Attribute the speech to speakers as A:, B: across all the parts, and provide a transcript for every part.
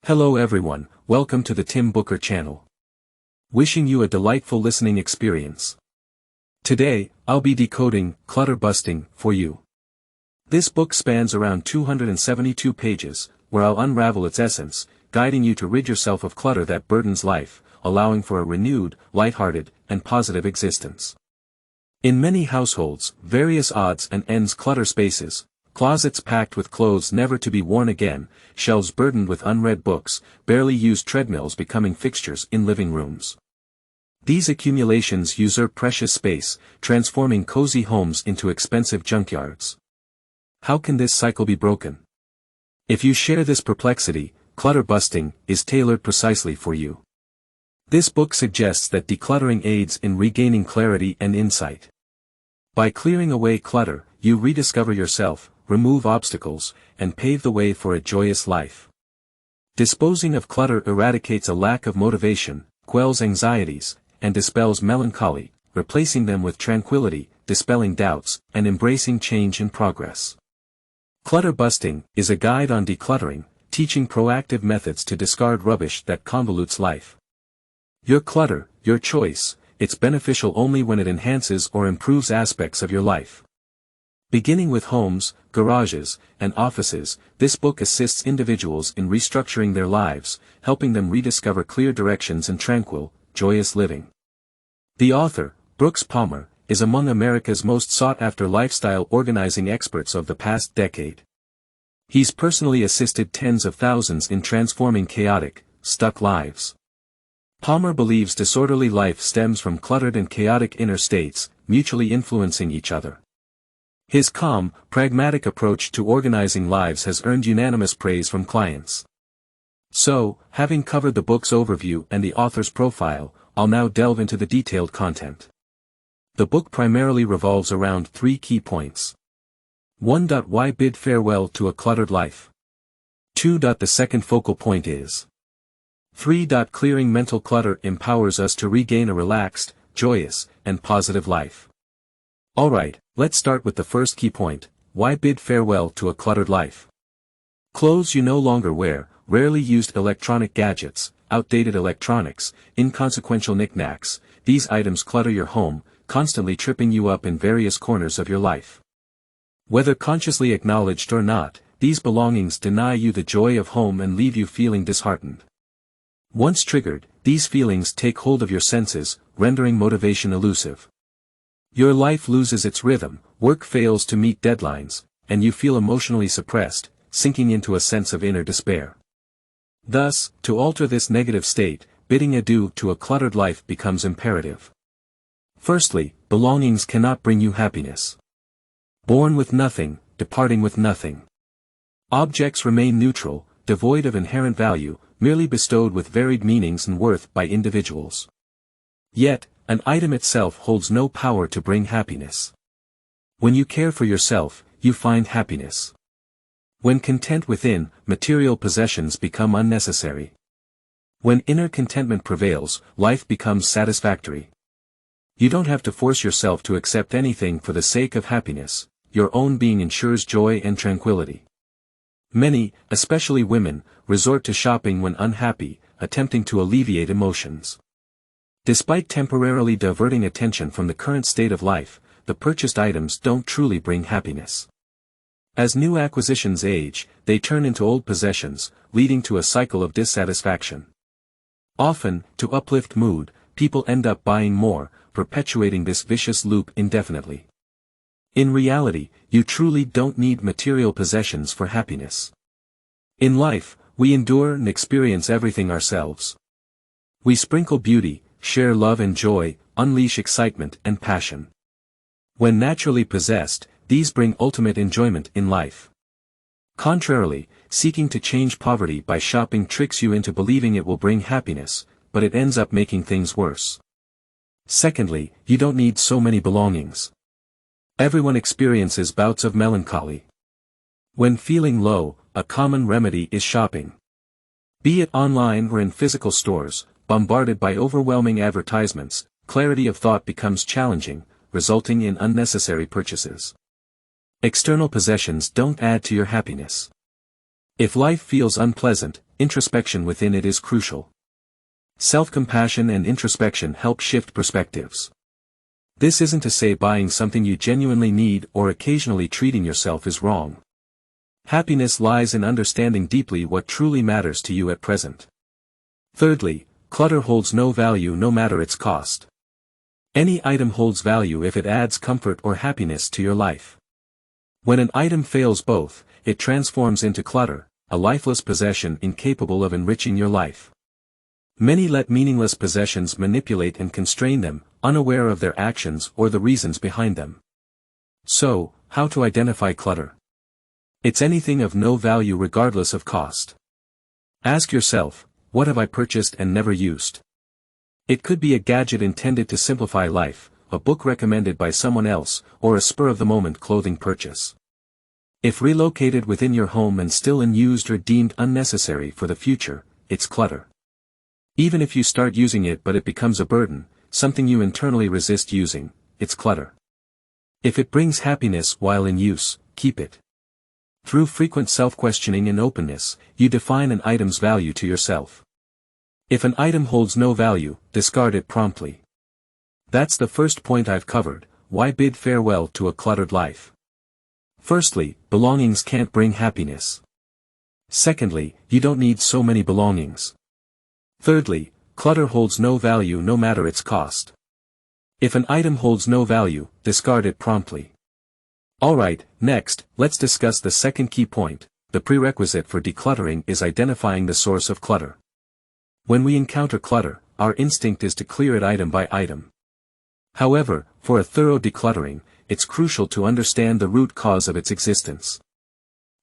A: Hello everyone, welcome to the Tim Booker channel. Wishing you a delightful listening experience. Today, I'll be decoding Clutter Busting for you. This book spans around 272 pages, where I'll unravel its essence, guiding you to rid yourself of clutter that burdens life, allowing for a renewed, lighthearted, and positive existence. In many households, various odds and ends clutter spaces, closets packed with clothes never to be worn again, shelves burdened with unread books, barely used treadmills becoming fixtures in living rooms. These accumulations usurp precious space, transforming cozy homes into expensive junkyards. How can this cycle be broken? If you share this perplexity, Clutter Busting is tailored precisely for you. This book suggests that decluttering aids in regaining clarity and insight. By clearing away clutter, you rediscover yourself, remove obstacles, and pave the way for a joyous life. Disposing of clutter eradicates a lack of motivation, quells anxieties, and dispels melancholy, replacing them with tranquility, dispelling doubts, and embracing change and progress. Clutter Busting is a guide on decluttering, teaching proactive methods to discard rubbish that convolutes life. Your clutter, your choice, it's beneficial only when it enhances or improves aspects of your life. Beginning with homes, garages, and offices, this book assists individuals in restructuring their lives, helping them rediscover clear directions and tranquil, joyous living. The author, Brooks Palmer, is among America's most sought-after lifestyle organizing experts of the past decade. He's personally assisted tens of thousands in transforming chaotic, stuck lives. Palmer believes disorderly life stems from cluttered and chaotic inner states, mutually influencing each other. His calm, pragmatic approach to organizing lives has earned unanimous praise from clients. So, having covered the book's overview and the author's profile, I'll now delve into the detailed content. The book primarily revolves around three key points. 1. Why bid farewell to a cluttered life? 2. The second focal point is 3. Clearing mental clutter empowers us to regain a relaxed, joyous, and positive life. Alright, let's start with the first key point, why bid farewell to a cluttered life? Clothes you no longer wear, rarely used electronic gadgets, outdated electronics, inconsequential knickknacks, these items clutter your home, constantly tripping you up in various corners of your life. Whether consciously acknowledged or not, these belongings deny you the joy of home and leave you feeling disheartened. Once triggered, these feelings take hold of your senses, rendering motivation elusive. Your life loses its rhythm, work fails to meet deadlines, and you feel emotionally suppressed, sinking into a sense of inner despair. Thus, to alter this negative state, bidding adieu to a cluttered life becomes imperative. Firstly, belongings cannot bring you happiness. Born with nothing, departing with nothing. Objects remain neutral, devoid of inherent value, merely bestowed with varied meanings and worth by individuals. Yet, an item itself holds no power to bring happiness. When you care for yourself, you find happiness. When content within, material possessions become unnecessary. When inner contentment prevails, life becomes satisfactory. You don't have to force yourself to accept anything for the sake of happiness, your own being ensures joy and tranquility. Many, especially women, resort to shopping when unhappy, attempting to alleviate emotions. Despite temporarily diverting attention from the current state of life, the purchased items don't truly bring happiness. As new acquisitions age, they turn into old possessions, leading to a cycle of dissatisfaction. Often, to uplift mood, people end up buying more, perpetuating this vicious loop indefinitely. In reality, you truly don't need material possessions for happiness. In life, we endure and experience everything ourselves. We sprinkle beauty, share love and joy, unleash excitement and passion. When naturally possessed, these bring ultimate enjoyment in life. Contrarily, seeking to change poverty by shopping tricks you into believing it will bring happiness, but it ends up making things worse. Secondly, you don't need so many belongings. Everyone experiences bouts of melancholy. When feeling low, a common remedy is shopping. Be it online or in physical stores, bombarded by overwhelming advertisements, clarity of thought becomes challenging, resulting in unnecessary purchases. External possessions don't add to your happiness. If life feels unpleasant, introspection within it is crucial. Self-compassion and introspection help shift perspectives. This isn't to say buying something you genuinely need or occasionally treating yourself is wrong. Happiness lies in understanding deeply what truly matters to you at present. Thirdly, clutter holds no value no matter its cost. Any item holds value if it adds comfort or happiness to your life. When an item fails both, it transforms into clutter, a lifeless possession incapable of enriching your life. Many let meaningless possessions manipulate and constrain them, unaware of their actions or the reasons behind them. So, how to identify clutter? It's anything of no value regardless of cost. Ask yourself, what have I purchased and never used? It could be a gadget intended to simplify life, a book recommended by someone else, or a spur-of-the-moment clothing purchase. If relocated within your home and still unused or deemed unnecessary for the future, it's clutter. Even if you start using it but it becomes a burden, something you internally resist using, it's clutter. If it brings happiness while in use, keep it. Through frequent self-questioning and openness, you define an item's value to yourself. If an item holds no value, discard it promptly. That's the first point I've covered: why bid farewell to a cluttered life. Firstly, belongings can't bring happiness. Secondly, you don't need so many belongings. Thirdly, clutter holds no value no matter its cost. If an item holds no value, discard it promptly. Alright, next, let's discuss the second key point. The prerequisite for decluttering is identifying the source of clutter. When we encounter clutter, our instinct is to clear it item by item. However, for a thorough decluttering, it's crucial to understand the root cause of its existence.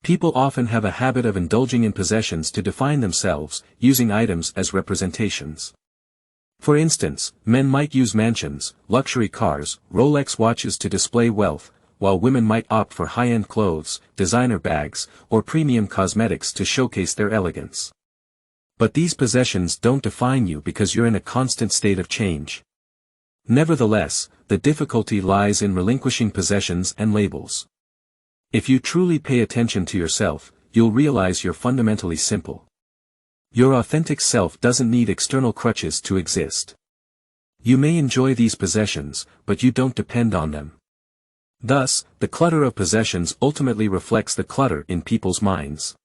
A: People often have a habit of indulging in possessions to define themselves, using items as representations. For instance, men might use mansions, luxury cars, Rolex watches to display wealth, while women might opt for high-end clothes, designer bags, or premium cosmetics to showcase their elegance. But these possessions don't define you because you're in a constant state of change. Nevertheless, the difficulty lies in relinquishing possessions and labels. If you truly pay attention to yourself, you'll realize you're fundamentally simple. Your authentic self doesn't need external crutches to exist. You may enjoy these possessions, but you don't depend on them. Thus, the clutter of possessions ultimately reflects the clutter in people's minds.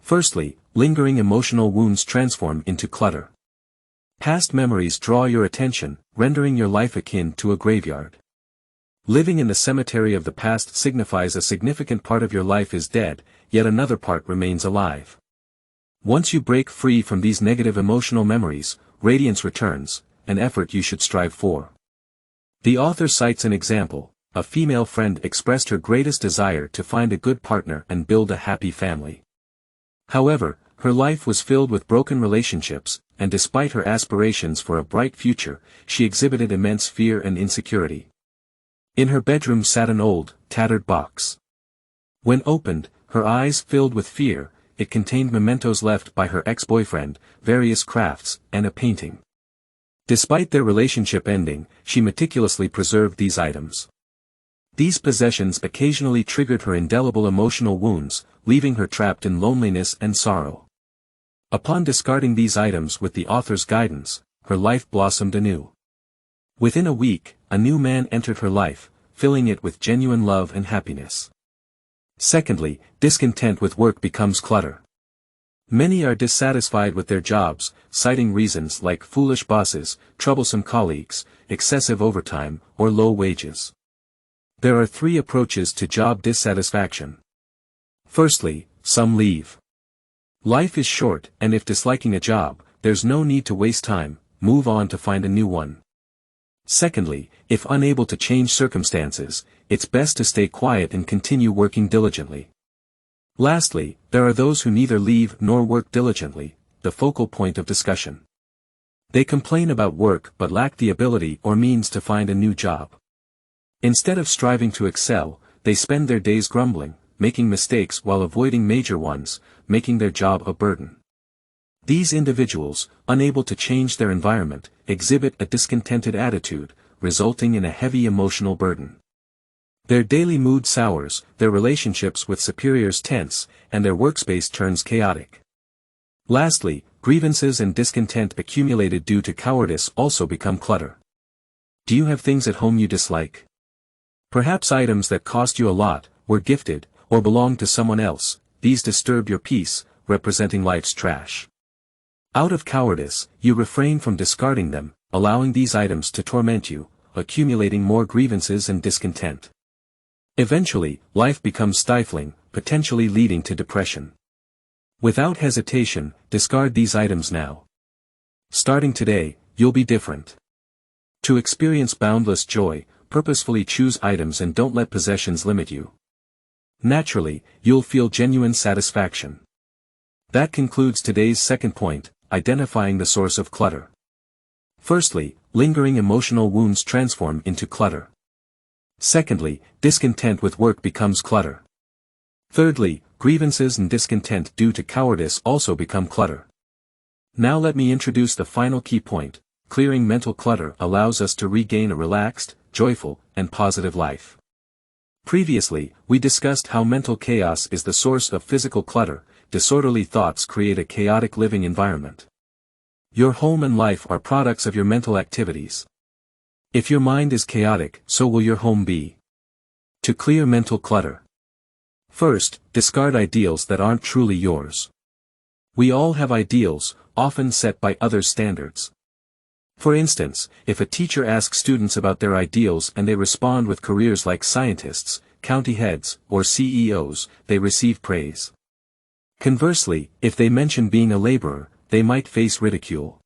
A: Firstly, lingering emotional wounds transform into clutter. Past memories draw your attention, rendering your life akin to a graveyard. Living in the cemetery of the past signifies a significant part of your life is dead, yet another part remains alive. Once you break free from these negative emotional memories, radiance returns, an effort you should strive for. The author cites an example: a female friend expressed her greatest desire to find a good partner and build a happy family. However, her life was filled with broken relationships, and despite her aspirations for a bright future, she exhibited immense fear and insecurity. In her bedroom sat an old, tattered box. When opened, her eyes filled with fear. It contained mementos left by her ex-boyfriend, various crafts, and a painting. Despite their relationship ending, she meticulously preserved these items. These possessions occasionally triggered her indelible emotional wounds, leaving her trapped in loneliness and sorrow. Upon discarding these items with the author's guidance, her life blossomed anew. Within a week, a new man entered her life, filling it with genuine love and happiness. Secondly, discontent with work becomes clutter. Many are dissatisfied with their jobs, citing reasons like foolish bosses, troublesome colleagues, excessive overtime, or low wages. There are three approaches to job dissatisfaction. Firstly, some leave. Life is short, and if disliking a job, there's no need to waste time, move on to find a new one. Secondly, if unable to change circumstances, it's best to stay quiet and continue working diligently. Lastly, there are those who neither leave nor work diligently, the focal point of discussion. They complain about work but lack the ability or means to find a new job. Instead of striving to excel, they spend their days grumbling, making mistakes while avoiding major ones, making their job a burden. These individuals, unable to change their environment, exhibit a discontented attitude, resulting in a heavy emotional burden. Their daily mood sours, their relationships with superiors tense, and their workspace turns chaotic. Lastly, grievances and discontent accumulated due to cowardice also become clutter. Do you have things at home you dislike? Perhaps items that cost you a lot, were gifted, or belong to someone else. These disturb your peace, representing life's trash. Out of cowardice, you refrain from discarding them, allowing these items to torment you, accumulating more grievances and discontent. Eventually, life becomes stifling, potentially leading to depression. Without hesitation, discard these items now. Starting today, you'll be different. To experience boundless joy, purposefully choose items and don't let possessions limit you. Naturally, you'll feel genuine satisfaction. That concludes today's second point, identifying the source of clutter. Firstly, lingering emotional wounds transform into clutter. Secondly, discontent with work becomes clutter. Thirdly, grievances and discontent due to cowardice also become clutter. Now let me introduce the final key point. Clearing mental clutter allows us to regain a relaxed, joyful, and positive life. Previously, we discussed how mental chaos is the source of physical clutter. Disorderly thoughts create a chaotic living environment. Your home and life are products of your mental activities. If your mind is chaotic, so will your home be. To clear mental clutter. First, discard ideals that aren't truly yours. We all have ideals, often set by others' standards. For instance, if a teacher asks students about their ideals and they respond with careers like scientists, county heads, or CEOs, they receive praise. Conversely, if they mention being a laborer, they might face ridicule.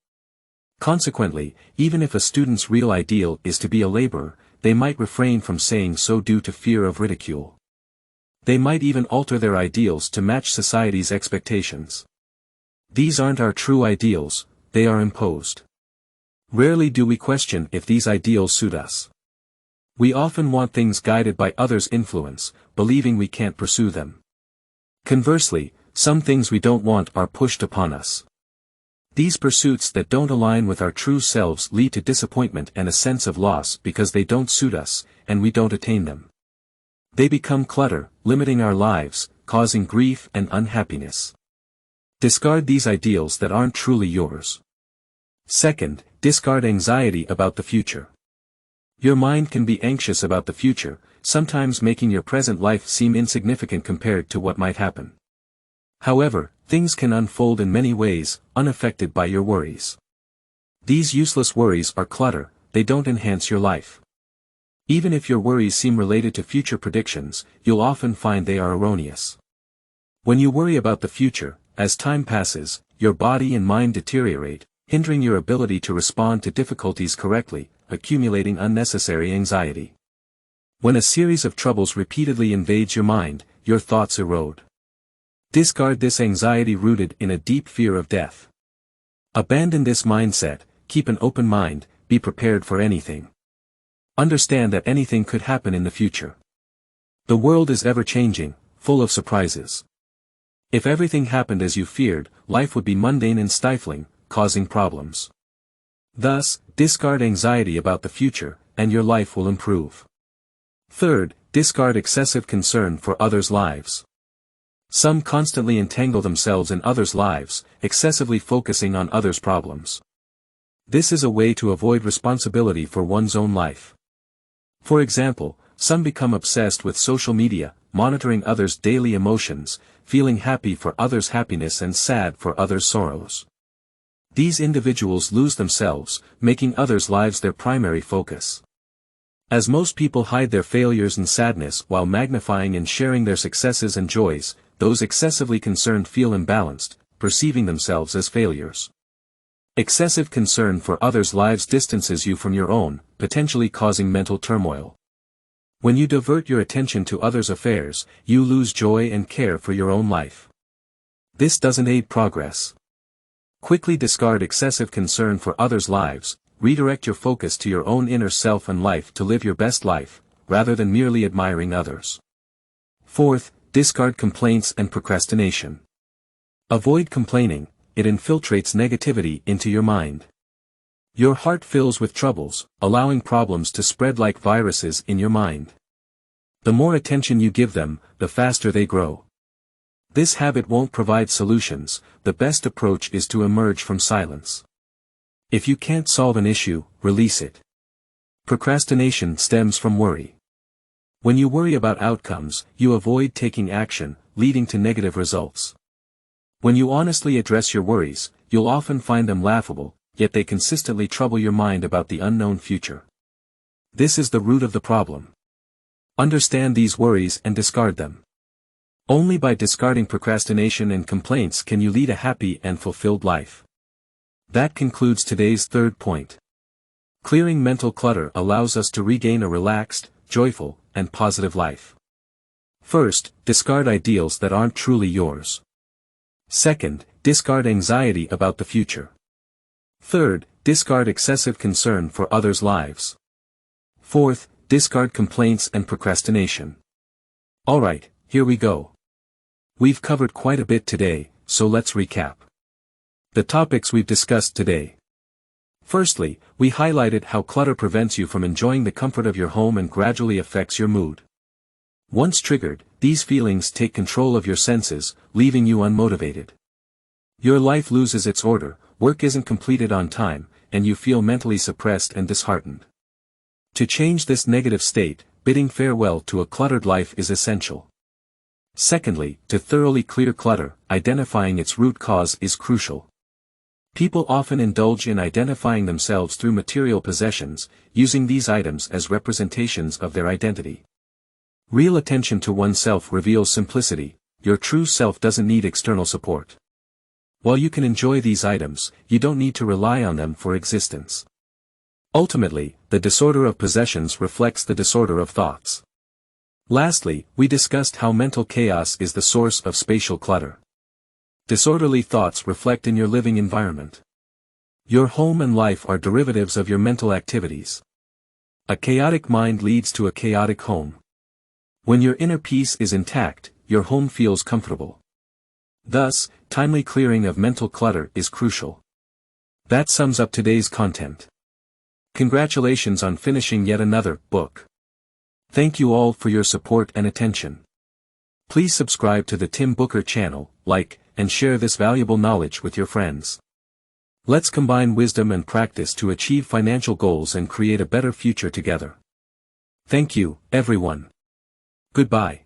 A: Consequently, even if a student's real ideal is to be a laborer, they might refrain from saying so due to fear of ridicule. They might even alter their ideals to match society's expectations. These aren't our true ideals, they are imposed. Rarely do we question if these ideals suit us. We often want things guided by others' influence, believing we can't pursue them. Conversely, some things we don't want are pushed upon us. These pursuits that don't align with our true selves lead to disappointment and a sense of loss because they don't suit us, and we don't attain them. They become clutter, limiting our lives, causing grief and unhappiness. Discard these ideals that aren't truly yours. Second, discard anxiety about the future. Your mind can be anxious about the future, sometimes making your present life seem insignificant compared to what might happen. However, things can unfold in many ways, unaffected by your worries. These useless worries are clutter, they don't enhance your life. Even if your worries seem related to future predictions, you'll often find they are erroneous. When you worry about the future, as time passes, your body and mind deteriorate, hindering your ability to respond to difficulties correctly, accumulating unnecessary anxiety. When a series of troubles repeatedly invades your mind, your thoughts erode. Discard this anxiety rooted in a deep fear of death. Abandon this mindset, keep an open mind, be prepared for anything. Understand that anything could happen in the future. The world is ever-changing, full of surprises. If everything happened as you feared, life would be mundane and stifling, causing problems. Thus, discard anxiety about the future, and your life will improve. Third, discard excessive concern for others' lives. Some constantly entangle themselves in others' lives, excessively focusing on others' problems. This is a way to avoid responsibility for one's own life. For example, some become obsessed with social media, monitoring others' daily emotions, feeling happy for others' happiness and sad for others' sorrows. These individuals lose themselves, making others' lives their primary focus. As most people hide their failures and sadness while magnifying and sharing their successes and joys, those excessively concerned feel imbalanced, perceiving themselves as failures. Excessive concern for others' lives distances you from your own, potentially causing mental turmoil. When you divert your attention to others' affairs, you lose joy and care for your own life. This doesn't aid progress. Quickly discard excessive concern for others' lives, redirect your focus to your own inner self and life to live your best life, rather than merely admiring others. Fourth, discard complaints and procrastination. Avoid complaining, it infiltrates negativity into your mind. Your heart fills with troubles, allowing problems to spread like viruses in your mind. The more attention you give them, the faster they grow. This habit won't provide solutions, the best approach is to emerge from silence. If you can't solve an issue, release it. Procrastination stems from worry. When you worry about outcomes, you avoid taking action, leading to negative results. When you honestly address your worries, you'll often find them laughable, yet they consistently trouble your mind about the unknown future. This is the root of the problem. Understand these worries and discard them. Only by discarding procrastination and complaints can you lead a happy and fulfilled life. That concludes today's third point. Clearing mental clutter allows us to regain a relaxed, joyful, and positive life. First, discard ideals that aren't truly yours. Second, discard anxiety about the future. Third, discard excessive concern for others' lives. Fourth, discard complaints and procrastination. Alright, here we go. We've covered quite a bit today, so let's recap. The topics we've discussed today. Firstly, we highlighted how clutter prevents you from enjoying the comfort of your home and gradually affects your mood. Once triggered, these feelings take control of your senses, leaving you unmotivated. Your life loses its order, work isn't completed on time, and you feel mentally suppressed and disheartened. To change this negative state, bidding farewell to a cluttered life is essential. Secondly, to thoroughly clear clutter, identifying its root cause is crucial. People often indulge in identifying themselves through material possessions, using these items as representations of their identity. Real attention to oneself reveals simplicity. Your true self doesn't need external support. While you can enjoy these items, you don't need to rely on them for existence. Ultimately, the disorder of possessions reflects the disorder of thoughts. Lastly, we discussed how mental chaos is the source of spatial clutter. Disorderly thoughts reflect in your living environment. Your home and life are derivatives of your mental activities. A chaotic mind leads to a chaotic home. When your inner peace is intact, your home feels comfortable. Thus, timely clearing of mental clutter is crucial. That sums up today's content. Congratulations on finishing yet another book. Thank you all for your support and attention. Please subscribe to the Tim Booker channel, like, and share this valuable knowledge with your friends. Let's combine wisdom and practice to achieve financial goals and create a better future together. Thank you, everyone. Goodbye.